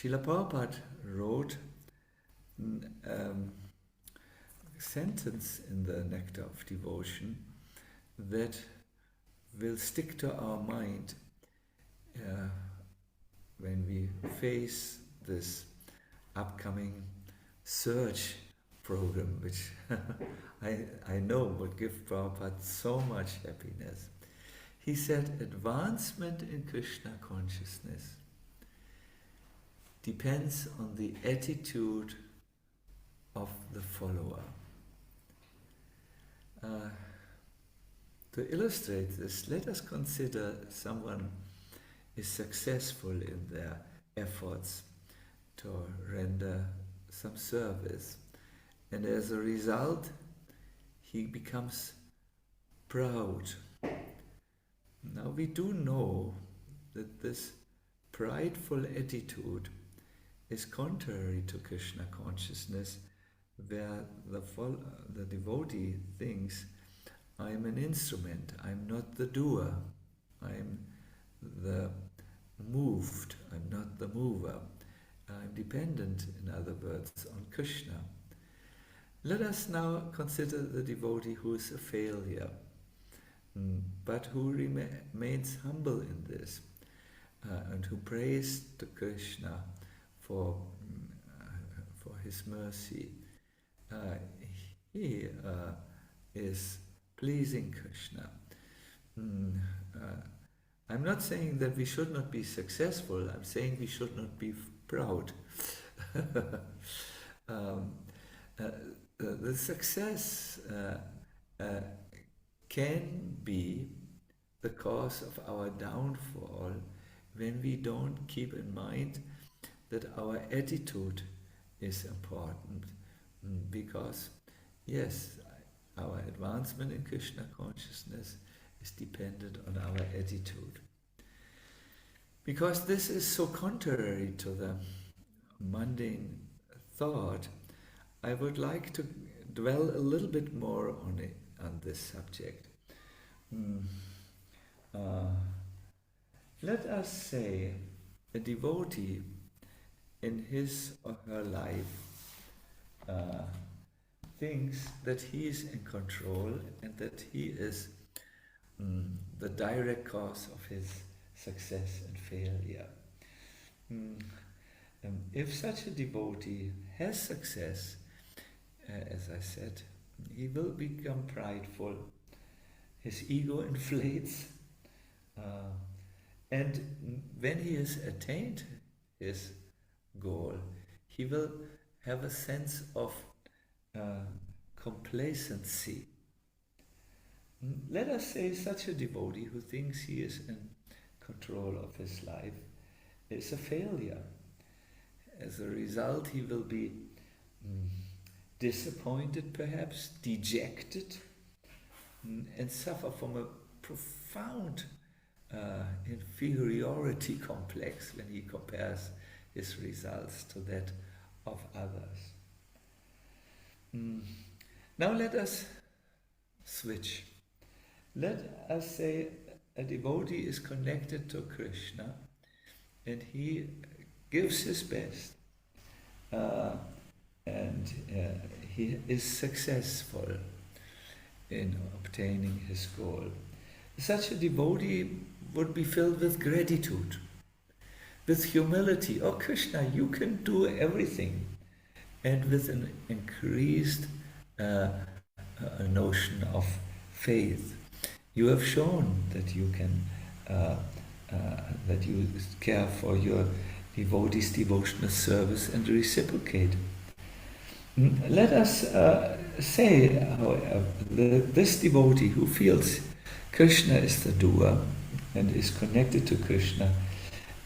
Srila Prabhupada wrote a sentence in the Nectar of Devotion that will stick to our mind when we face this upcoming search program, which I know would give Prabhupada so much happiness. He said, advancement in Krishna consciousness depends on the attitude of the follower. To illustrate this, let us consider someone is successful in their efforts to render some service, and as a result he becomes proud. Now we do know that this prideful attitude is contrary to Krishna consciousness, where the devotee thinks, I am an instrument, I am not the doer, I am the moved, I am not the mover. I am dependent, in other words, on Krishna. Let us now consider the devotee who is a failure, but who remains humble in this, and who prays to Krishna for his mercy. He is pleasing Krishna. I'm not saying that we should not be successful, I'm saying we should not be proud. The success can be the cause of our downfall when we don't keep in mind that our attitude is important, because yes, our advancement in Krishna consciousness is dependent on our attitude. Because this is so contrary to the mundane thought, I would like to dwell a little bit more on this subject. Let us say a devotee in his or her life thinks that he is in control and that he is the direct cause of his success and failure. If such a devotee has success, as I said, he will become prideful, his ego inflates, and when he has attained his goal, he will have a sense of complacency. Let us say such a devotee who thinks he is in control of his life is a failure. As a result, he will be disappointed, perhaps dejected, and suffer from a profound inferiority complex when he compares his results to that of others. Now let us switch. Let us say a devotee is connected to Krishna and he gives his best and he is successful in obtaining his goal. Such a devotee would be filled with gratitude, with humility. Oh Krishna, you can do everything. And with an increased notion of faith. You have shown that you can, that you care for your devotees' devotional service and reciprocate. Let us say, however, that this devotee who feels Krishna is the doer and is connected to Krishna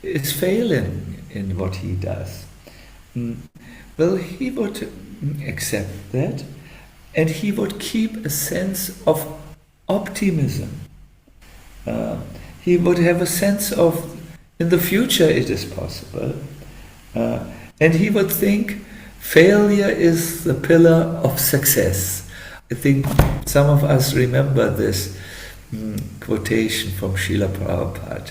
is failing in what he does. Well, he would accept that and he would keep a sense of optimism. He would have a sense of, in the future it is possible. And he would think, failure is the pillar of success. I think some of us remember this quotation from Srila Prabhupada.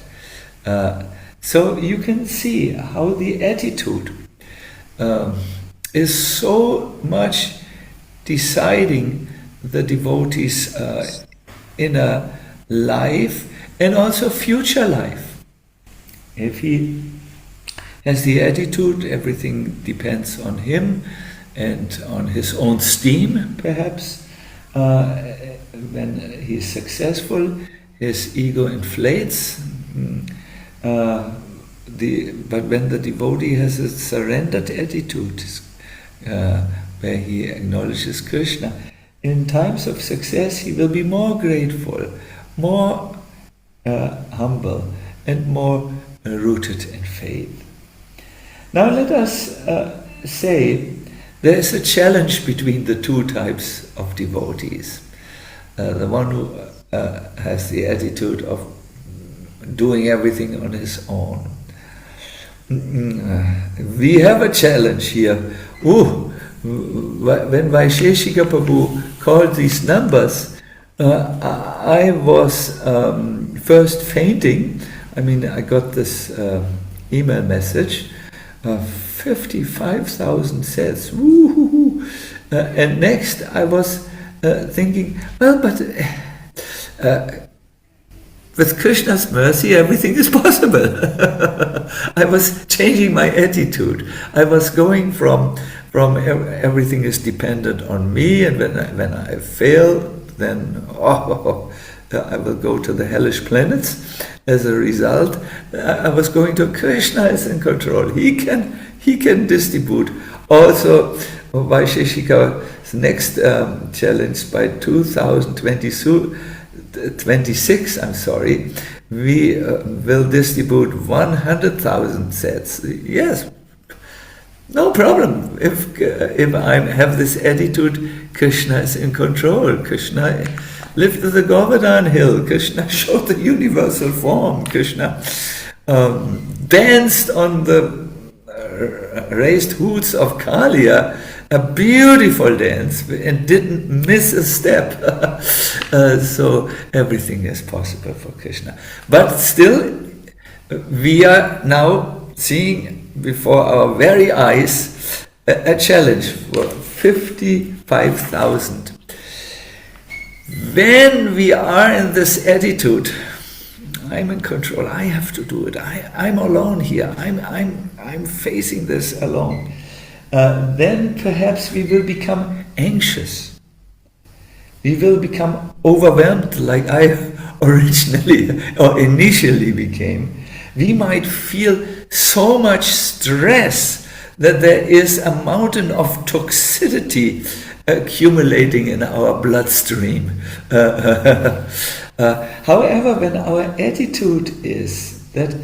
So you can see how the attitude is so much deciding the devotee's inner life and also future life. If he has the attitude, everything depends on him and on his own steam, perhaps. When he's successful, his ego inflates. But when the devotee has a surrendered attitude, where he acknowledges Krishna, in times of success he will be more grateful, more humble, and more rooted in faith. Now let us say there is a challenge between the two types of devotees. The one who has the attitude of doing everything on his own. We have a challenge here. When Vaisesika Prabhu called these numbers, I was first fainting. I mean, I got this email message, 55,000 sets. And next I was thinking, well, but with Krishna's mercy, everything is possible. I was changing my attitude. I was going from everything is dependent on me, and when I fail, then I will go to the hellish planets. As a result, I was going to Krishna is in control. He can distribute. Also, Vaisesika's next challenge by 2026, we will distribute 100,000 sets. Yes, no problem. If I have this attitude, Krishna is in control. Krishna lifted the Govardhan hill. Krishna showed the universal form. Krishna danced on the raised hoods of Kalia, a beautiful dance, and didn't miss a step. So everything is possible for Krishna. But still, we are now seeing before our very eyes a challenge for 55,000. When we are in this attitude, I'm in control, I have to do it, I'm alone here, I'm facing this alone, then perhaps we will become anxious. We will become overwhelmed like I originally or initially became. We might feel so much stress that there is a mountain of toxicity accumulating in our bloodstream. However, when our attitude is that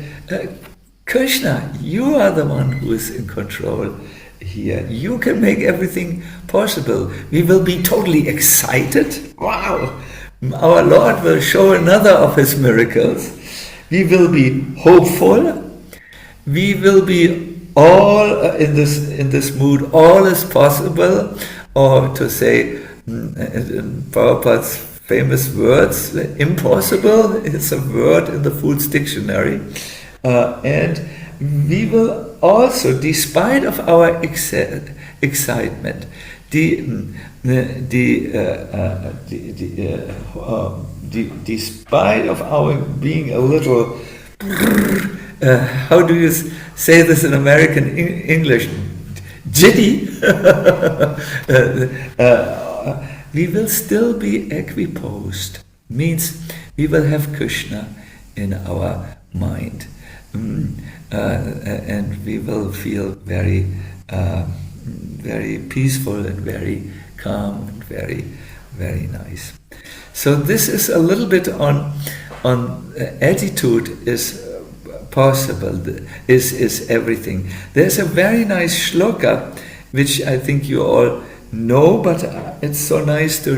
Krishna, you are the one who is in control here, you can make everything possible, we will be totally excited. Wow! Our Lord will show another of his miracles. We will be hopeful. We will be all in this mood, all is possible, or to say in Prabhupada's famous words, impossible is a word in the Fool's Dictionary. And we will also, despite of our excitement, despite of our being a little, how do you say this in American English? Jitty. We will still be equiposed. Means we will have Krishna in our mind, and we will feel very, very peaceful and very calm and very, very nice. So this is a little bit on attitude is possible, is everything. There's a very nice shloka which I think you all know, but it's so nice to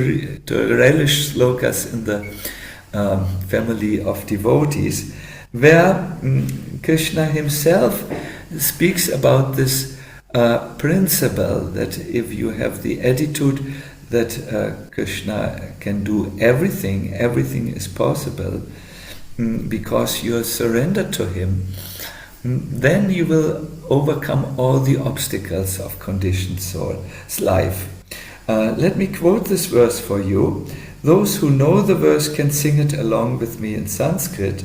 relish shlokas in the family of devotees, where Krishna himself speaks about this principle that if you have the attitude that Krishna can do everything, everything is possible, because you are surrendered to him, then you will overcome all the obstacles of conditioned soul's life. Let me quote this verse for you. Those who know the verse can sing it along with me in Sanskrit.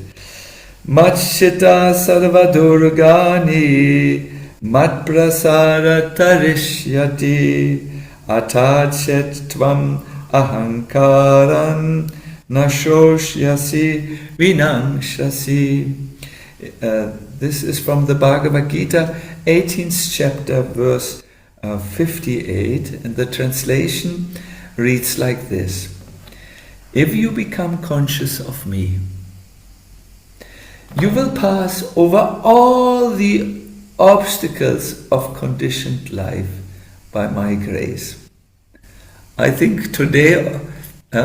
Matchita sarvadurgani matprasara tarishyati atachet tvam ahankaran nashoshyasi vinangshasi. This is from the Bhagavad Gita, 18th chapter, verse 58, and the translation reads like this. If you become conscious of me, you will pass over all the obstacles of conditioned life by my grace. I think today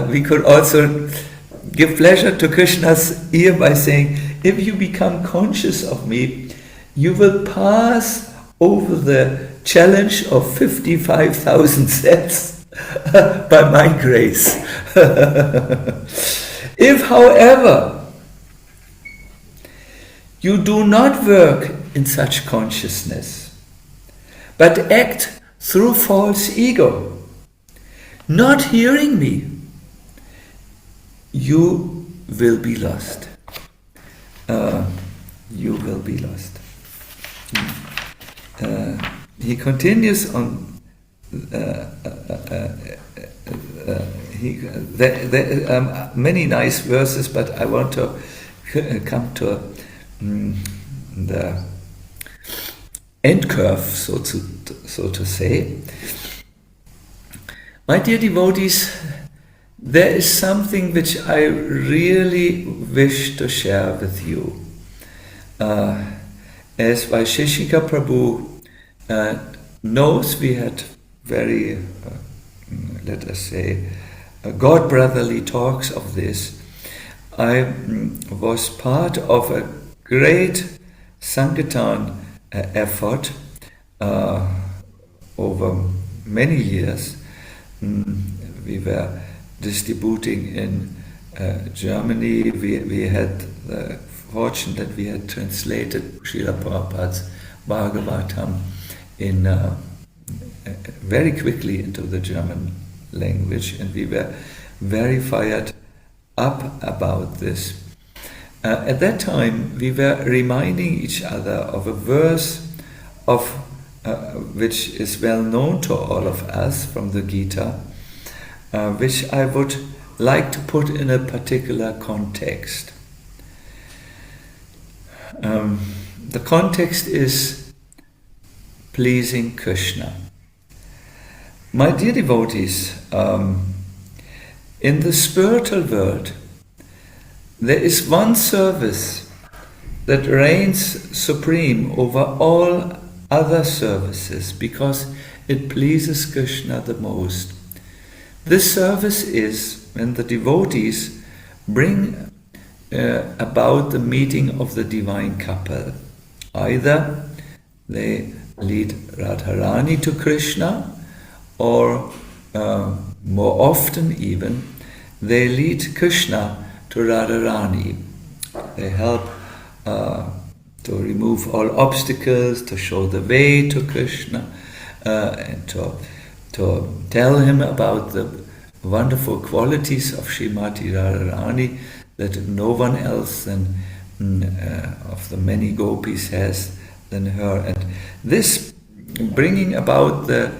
we could also give pleasure to Krishna's ear by saying, if you become conscious of me, you will pass over the challenge of 55,000 steps by my grace. If, however, you do not work in such consciousness, but act through false ego, not hearing me, you will be lost. You will be lost. He continues on. There are many nice verses, but I want to come to the end curve, so to say. My dear devotees, there is something which I really wish to share with you. As Vaisesika Prabhu knows, we had very, let us say, God-brotherly talks of this. I was part of a great Sankirtan effort over many years. We were distributing in Germany. We had the fortune that we had translated Srila Prabhupada's Bhagavatam in very quickly into the German language, and we were very fired up about this. At that time, we were reminding each other of a verse of which is well known to all of us from the Gita, which I would like to put in a particular context. The context is pleasing Krishna. My dear devotees, in the spiritual world, there is one service that reigns supreme over all other services because it pleases Krishna the most. This service is when the devotees bring about the meeting of the divine couple. Either they lead Radharani to Krishna, or more often even, they lead Krishna to Radharani. They help to remove all obstacles, to show the way to Krishna, and to tell him about the wonderful qualities of Srimati Radharani that no one else than of the many gopis has than her. And this bringing about the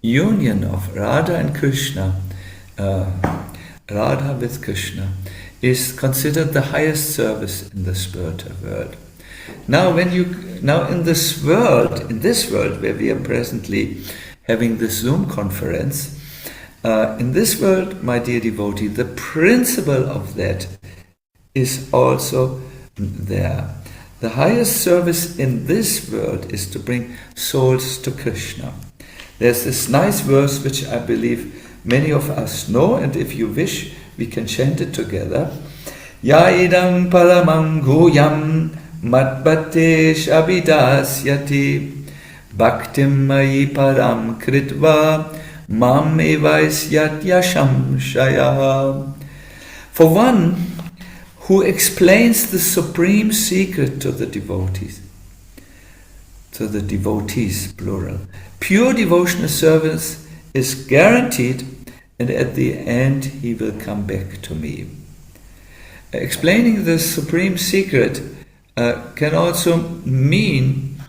union of Radha and Krishna, Radha with Krishna, is considered the highest service in the spiritual world. Now in this world where we are presently having this Zoom conference, in this world, my dear devotee, the principle of that is also there. The highest service in this world is to bring souls to Krishna. There's this nice verse which I believe many of us know, and if you wish, we can chant it together. Ya idam paramam goyam matbatesh abidasyati bhaktim mai param kritva mam evaisyat yasham shaya. For one who explains the supreme secret to the devotees, So the devotees, plural. Pure devotional service is guaranteed, and at the end he will come back to me. Explaining this supreme secret can also mean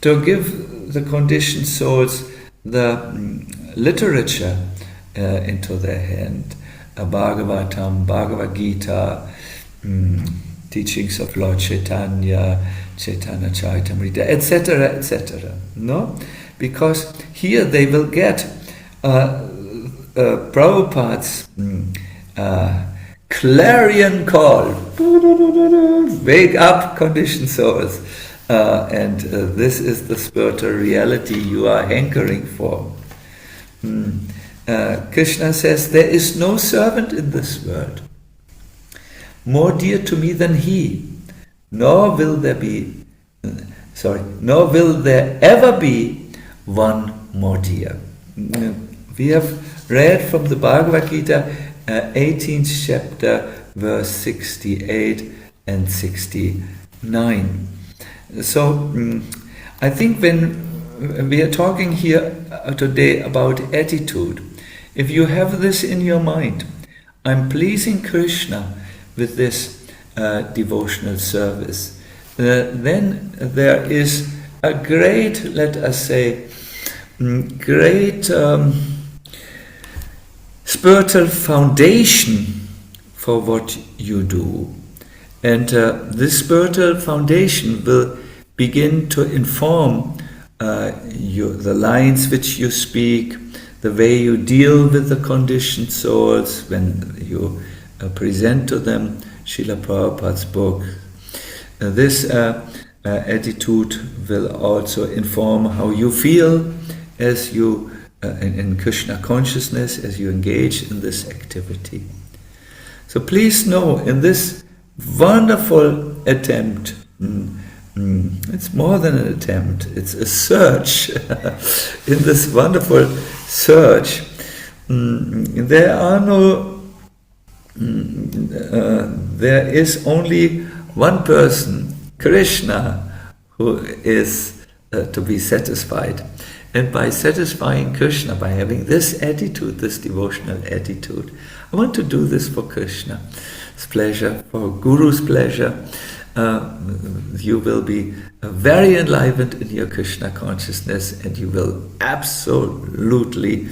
to give the conditioned souls the literature into their hand, Bhagavatam, Bhagavad Gita, teachings of Lord Chaitanya, Chaitanya Charitamrita, etc., etc. No? Because here they will get Prabhupada's clarion call. Wake up, conditioned souls. And this is the spiritual reality you are hankering for. Krishna says, there is no servant in this world more dear to me than he, nor will there ever be one more dear. We have read from the Bhagavad Gita, 18th chapter, verse 68 and 69. So, I think when we are talking here today about attitude, if you have this in your mind, I'm pleasing Krishna with this devotional service, then there is a great, let us say, great spiritual foundation for what you do. And this spiritual foundation will begin to inform the lines which you speak, the way you deal with the conditioned souls when you present to them Srila Prabhupada's book. This attitude will also inform how you feel as you, in Krishna consciousness, as you engage in this activity. So please know, in this wonderful attempt, it's more than an attempt, it's a search. In this wonderful search, there is only one person, Krishna, who is to be satisfied. And by satisfying Krishna, by having this attitude, this devotional attitude, I want to do this for Krishna's pleasure, for Guru's pleasure. You will be very enlivened in your Krishna consciousness, and you will absolutely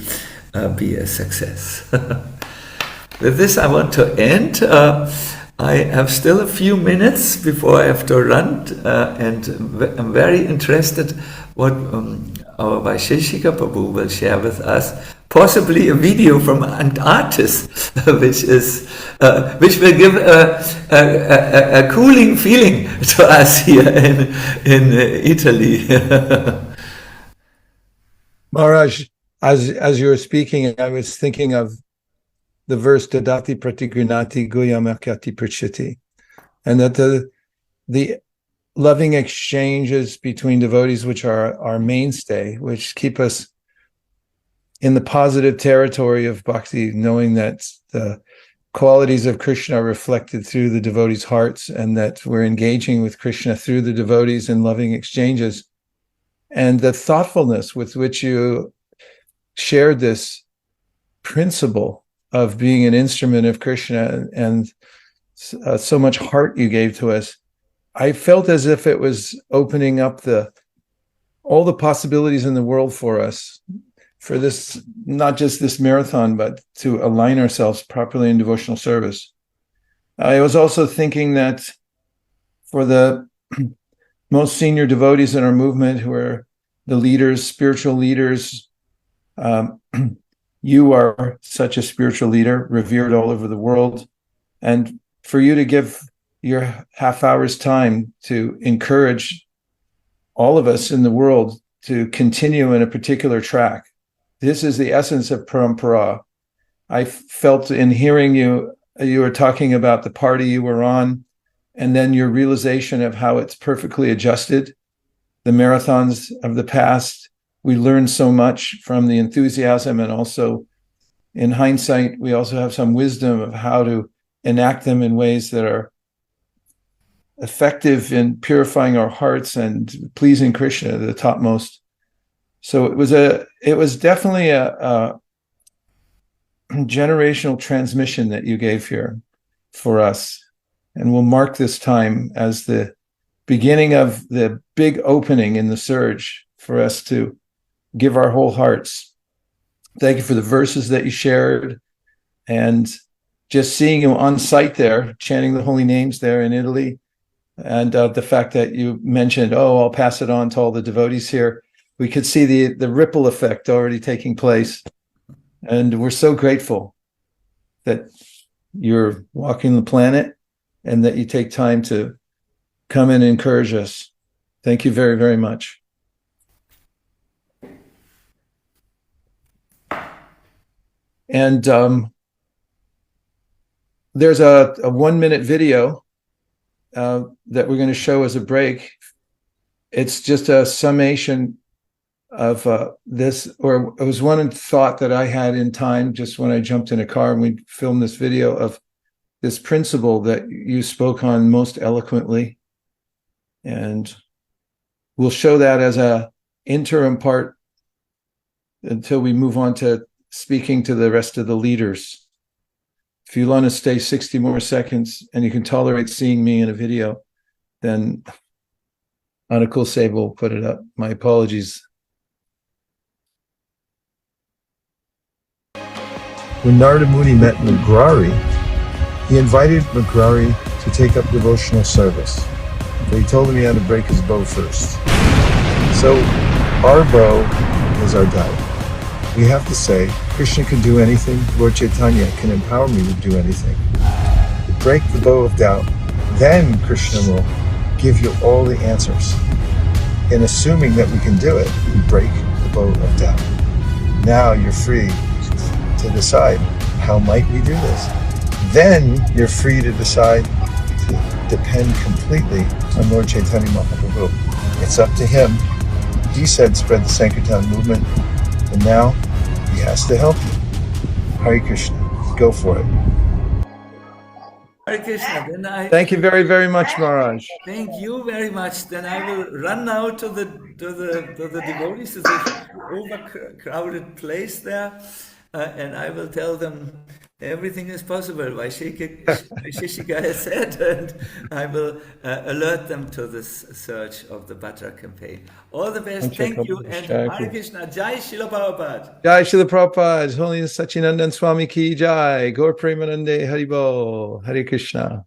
be a success. With this, I want to end. I have still a few minutes before I have to run, and I'm very interested what our Vaisesika Prabhu will share with us. Possibly a video from an artist, which will give a cooling feeling to us here in Italy. Maharaj, as you were speaking, I was thinking of the verse Dadati Pratigrinati Guyamakati Prachiti, and that the loving exchanges between devotees, which are our mainstay, which keep us in the positive territory of bhakti, knowing that the qualities of Krishna are reflected through the devotees' hearts, and that we're engaging with Krishna through the devotees in loving exchanges. And the thoughtfulness with which you shared this principle of being an instrument of Krishna, and so much heart you gave to us, I felt as if it was opening up all the possibilities in the world for us, for this, not just this marathon, but to align ourselves properly in devotional service. I was also thinking that for the most senior devotees in our movement, who are the leaders, spiritual leaders, you are such a spiritual leader, revered all over the world. And for you to give your half hour's time to encourage all of us in the world to continue in a particular track. This is the essence of parampara. I felt in hearing you were talking about the party you were on, and then your realization of how it's perfectly adjusted. The marathons of the past, we learned so much from the enthusiasm, and also in hindsight, we also have some wisdom of how to enact them in ways that are effective in purifying our hearts and pleasing Krishna to the topmost. So it was definitely a generational transmission that you gave here for us. And we'll mark this time as the beginning of the big opening in the surge for us to give our whole hearts. Thank you for the verses that you shared, and just seeing you on site there, chanting the holy names there in Italy, and the fact that you mentioned, oh, I'll pass it on to all the devotees here. We could see the ripple effect already taking place. And we're so grateful that you're walking the planet and that you take time to come and encourage us. Thank you very, very much. And there's a 1-minute video that we're going to show as a break. It's just a summation of this, or it was one thought that I had in time just when I jumped in a car and we filmed this video of this principle that you spoke on most eloquently. And we'll show that as a interim part until we move on to speaking to the rest of the leaders. If you want to stay 60 more seconds and you can tolerate seeing me in a video, then Anukul Save will put it up. My apologies. When Narada Muni met Mugrari, he invited Mugrari to take up devotional service. But he told him he had to break his bow first. So our bow is our guide. We have to say, Krishna can do anything, Lord Chaitanya can empower me to do anything. Break the bow of doubt, then Krishna will give you all the answers. In assuming that we can do it, we break the bow of doubt. Now you're free to decide, how might we do this? Then you're free to decide to depend completely on Lord Chaitanya Mahaprabhu. It's up to him. He said spread the Sankirtan movement, and now he has to help you. Hare Krishna, go for it. Hare Krishna, then Thank you very, very much, Maharaj. Thank you very much. Then I will run now to the devotees. It's an overcrowded place there, and I will tell them everything is possible. Vaisesika has said, and I will alert them to this search of the Bhadra campaign. All the best. Thank you. And Hare Krishna. Jai Srila Prabhupada. Jai Srila Prabhupada. His Holiness Sacinandana Swami ki Jai. Gaur Premanande Haribol. Hare Krishna.